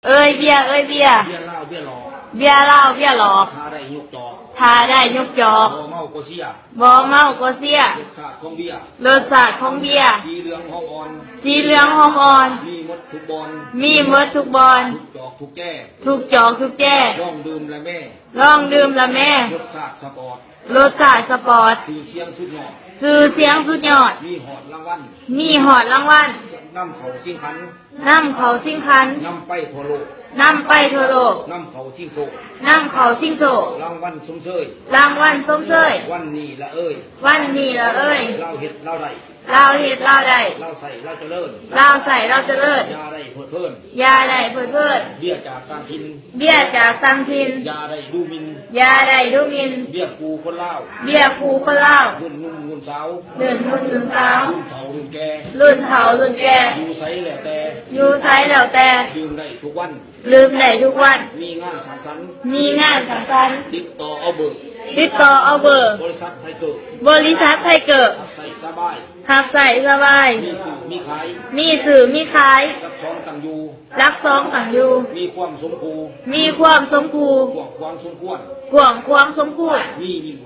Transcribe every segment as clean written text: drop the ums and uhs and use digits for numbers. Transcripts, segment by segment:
เอ้ยเบียร์เอ้ยเบียร์เบี้ยเหล้าเบี้ยหลอกเบียร์เหล้าเบียร์หลอกทาได้ยกจอกทาได้ยกจอกบ่เมาก็เสียบ่เมาก็เสียรสชาติของเบียร์รสชาติของเบียร์สีเหลืองหอมอ่อนสีเหลืองหอมอ่อนมีหมดทุกบอลมีหมดทุกบอลทุกจอกทุกแก้ทุกจอกทุกแก่ลองดื่มและแม่ลองดื่มละแม่รสชาติสปอร์ตรสชาติสปอร์ตชื่อเสียงสุดยอดชื่อเสียงสุดยอดมีหอดรางวัลมีหอดรางวัลน้ำเขาสิงคันนำเขาสิงคันน้ำไปทั่วโลกนำไปทั่วโลกน้ำเขาสิงโศกนำเขาสิงโศกรางวัลสมเชยรางวัลสมเชยวันนี้ละเอ้ยวันนี้ละเอ้ยเราเห็ดเราได้เราเฮ็ดเราได้เราใส่เราเจริญเราใส่เราเจริญยาได้เพิ่มเพิ่มยาได้เพิ่มเพิ่มเบี้ยจากต่างถิ่นเบี้ยจากต่างถิ่นยาได้ดูมินยาได้ดูมินเบี้ยกูคนเล่าเบี้ยครูคนเล่ารุ่นนุ่มรุ่นสาวเดินรุ่นรุ่นสาวรุ่นเฒ่ารุ่นแก่รุ่นเฒ่ารุ่นแก่อยู่ไสแล้วแต่อยู่ไสแล้วแต่ดื่มได้ทุกวันลืมได้ทุกวันมีงานสังสรรค์มีงานสังสรรค์ติดต่อเอาเบอร์ติดต่อเอาเบอร์บริษัทไทยเกิดบริษัทไทยเกิดใส่สบายหักใส่สบายมีสื่อมีขายมีสื่อมีขายรักซ้อนตังอยู่รักซ้องต่างอยู่มีความสมคูมีความสมคูกว่างความสมควรกว่างความสมควร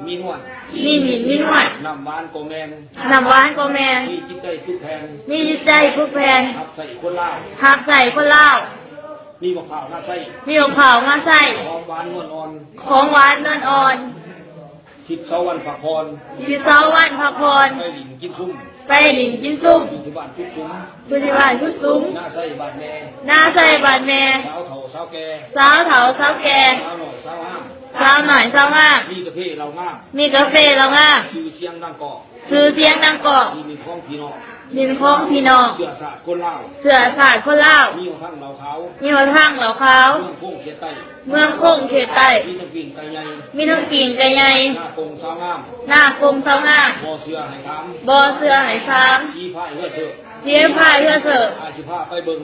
มีนวลมีหมิ่นมีนวดน้ำหวานโกแมนน้ำหวานก็แมนมีจิตใจทุกแพงมีจิตใจผู้แพงหักใส่คนเล่าหักใส่คนเล่ามีมะพร้าวหน้าไส้ มีมะพร้าวมาใส่ของหวานนวลอ่อนของหวานนวลอ่อนทิศเสาวันผักพรที่เสาวันพักผ่อนไปหลินกินซุ้มไปหลินกินซุ้มอยู่ที่บ้านทุกซุ้มอยู่ที่บ้านทุกซุ้มหน้าไส้บาดแม่หน้าใส่บาดแม่สาวเฒ่าสาวแก่สาวเฒ่าสาวแก่สาวหน่อยสาวห้ามสาวหน่อยสาวงามมีกาแฟเรางาม มีกาแฟเรางาม ชื่อเสียงดังเกาะชื่อเสียงดังเกาะมีมีของพี่น้องดินของพี่น้องเสือสาดคนเล่าเสือสาดคนเล่ามีหัวทั้งเราเขา มีหัวทั้งเหล่าเขา เมืองโค้งเขตใต้เมืองคงเขตใต้มีทั้งกิ่งไก่ใหญ่ มีทั้งกิ่งไก่ใหญ่หน้ากงสาวงามหน้ากงสาวงามบ่อเสือให้ทบ่อเสือให้ซ้ำชี้ผ้าเพื่อเสือำเสียพายเพื่อเสืออาชีพผ้าไปเบิ่ง